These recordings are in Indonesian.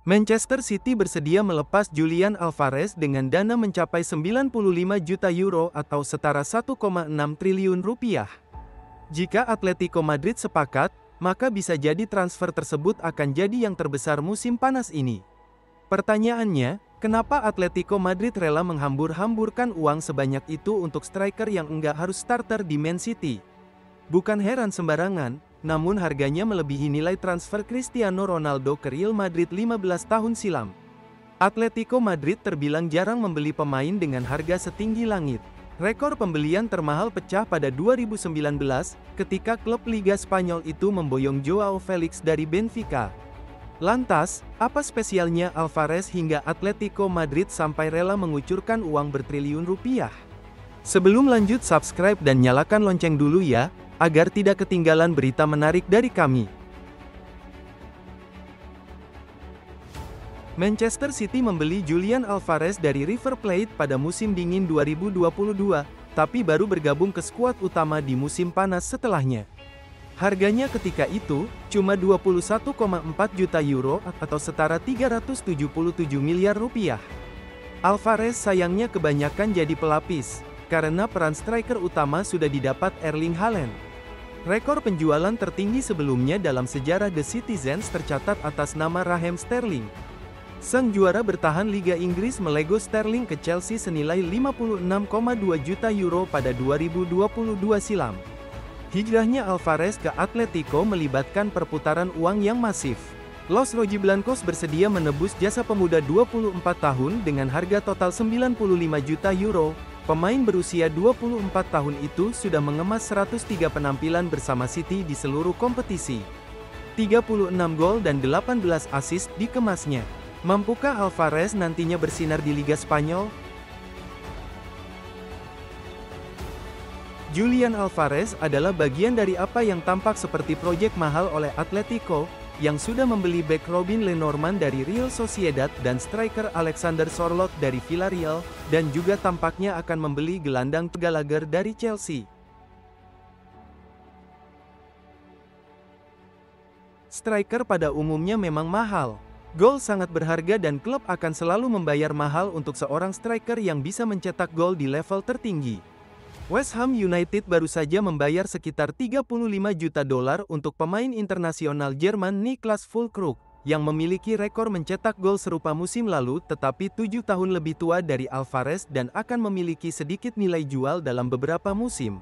Manchester City bersedia melepas Julian Alvarez dengan dana mencapai 95 juta euro atau setara 1,6 triliun rupiah. Jika Atletico Madrid sepakat, maka bisa jadi transfer tersebut akan jadi yang terbesar musim panas ini. Pertanyaannya, kenapa Atletico Madrid rela menghambur-hamburkan uang sebanyak itu untuk striker yang enggak harus starter di Man City? Bukan heran sembarangan, namun harganya melebihi nilai transfer Cristiano Ronaldo ke Real Madrid 15 tahun silam. Atletico Madrid terbilang jarang membeli pemain dengan harga setinggi langit. Rekor pembelian termahal pecah pada 2019, ketika klub Liga Spanyol itu memboyong Joao Felix dari Benfica. Lantas, apa spesialnya Alvarez hingga Atletico Madrid sampai rela mengucurkan uang bertriliun rupiah? Sebelum lanjut, subscribe dan nyalakan lonceng dulu ya, agar tidak ketinggalan berita menarik dari kami. Manchester City membeli Julian Alvarez dari River Plate pada musim dingin 2022, tapi baru bergabung ke skuad utama di musim panas setelahnya. Harganya ketika itu, cuma 21,4 juta euro atau setara 377 miliar rupiah. Alvarez sayangnya kebanyakan jadi pelapis, karena peran striker utama sudah didapat Erling Haaland. Rekor penjualan tertinggi sebelumnya dalam sejarah The Citizens tercatat atas nama Raheem Sterling. Sang juara bertahan Liga Inggris melego Sterling ke Chelsea senilai 56,2 juta euro pada 2022 silam. Hijrahnya Alvarez ke Atletico melibatkan perputaran uang yang masif. Los Rojiblancos bersedia menebus jasa pemuda 24 tahun dengan harga total 95 juta euro. Pemain berusia 24 tahun itu sudah mengemas 103 penampilan bersama City di seluruh kompetisi. 36 gol dan 18 assist dikemasnya. Mampukah Alvarez nantinya bersinar di Liga Spanyol? Julian Alvarez adalah bagian dari apa yang tampak seperti proyek mahal oleh Atletico, yang sudah membeli bek Robin Lenormand dari Real Sociedad dan striker Alexander Sorloth dari Villarreal, dan juga tampaknya akan membeli gelandang Gallagher dari Chelsea. Striker pada umumnya memang mahal. Gol sangat berharga dan klub akan selalu membayar mahal untuk seorang striker yang bisa mencetak gol di level tertinggi. West Ham United baru saja membayar sekitar 35 juta dolar untuk pemain internasional Jerman Niklas Füllkrug, yang memiliki rekor mencetak gol serupa musim lalu tetapi 7 tahun lebih tua dari Alvarez dan akan memiliki sedikit nilai jual dalam beberapa musim.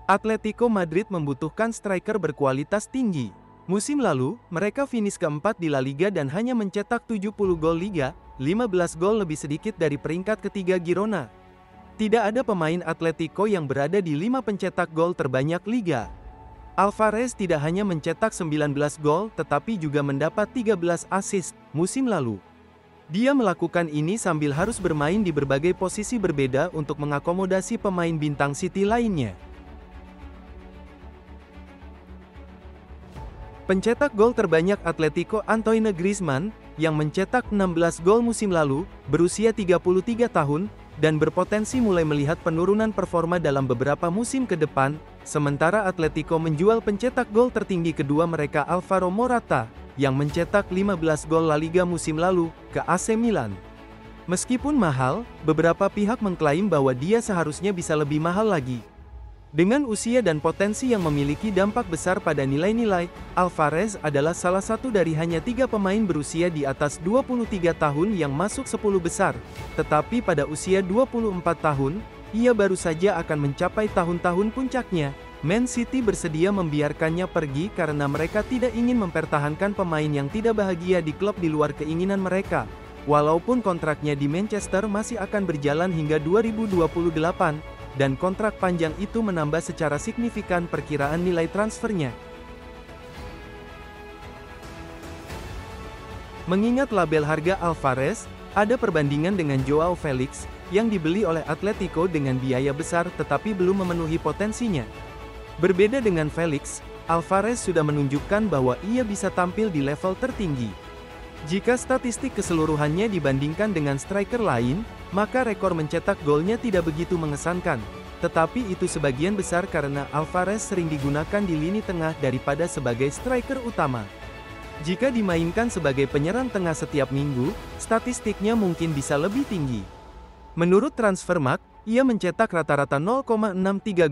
Atletico Madrid membutuhkan striker berkualitas tinggi. Musim lalu, mereka finish keempat di La Liga dan hanya mencetak 70 gol Liga, 15 gol lebih sedikit dari peringkat ketiga Girona. Tidak ada pemain Atletico yang berada di 5 pencetak gol terbanyak Liga. Alvarez tidak hanya mencetak 19 gol tetapi juga mendapat 13 assist musim lalu. Dia melakukan ini sambil harus bermain di berbagai posisi berbeda untuk mengakomodasi pemain bintang City lainnya. Pencetak gol terbanyak Atletico Antoine Griezmann, yang mencetak 16 gol musim lalu, berusia 33 tahun, dan berpotensi mulai melihat penurunan performa dalam beberapa musim ke depan, sementara Atletico menjual pencetak gol tertinggi kedua mereka Alvaro Morata, yang mencetak 15 gol La Liga musim lalu, ke AC Milan. Meskipun mahal, beberapa pihak mengklaim bahwa dia seharusnya bisa lebih mahal lagi. Dengan usia dan potensi yang memiliki dampak besar pada nilai-nilai, Alvarez adalah salah satu dari hanya 3 pemain berusia di atas 23 tahun yang masuk 10 besar. Tetapi pada usia 24 tahun, ia baru saja akan mencapai tahun-tahun puncaknya. Man City bersedia membiarkannya pergi karena mereka tidak ingin mempertahankan pemain yang tidak bahagia di klub di luar keinginan mereka. Walaupun kontraknya di Manchester masih akan berjalan hingga 2028, dan kontrak panjang itu menambah secara signifikan perkiraan nilai transfernya. Mengingat label harga Alvarez, ada perbandingan dengan Joao Felix, yang dibeli oleh Atletico dengan biaya besar tetapi belum memenuhi potensinya. Berbeda dengan Felix, Alvarez sudah menunjukkan bahwa ia bisa tampil di level tertinggi. Jika statistik keseluruhannya dibandingkan dengan striker lain, maka rekor mencetak golnya tidak begitu mengesankan. Tetapi itu sebagian besar karena Alvarez sering digunakan di lini tengah daripada sebagai striker utama. Jika dimainkan sebagai penyerang tengah setiap minggu, statistiknya mungkin bisa lebih tinggi. Menurut Transfermarkt, ia mencetak rata-rata 0,63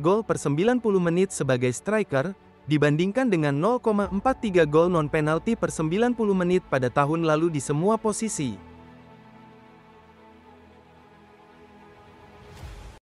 gol per 90 menit sebagai striker, dibandingkan dengan 0,43 gol non-penalti per 90 menit pada tahun lalu di semua posisi.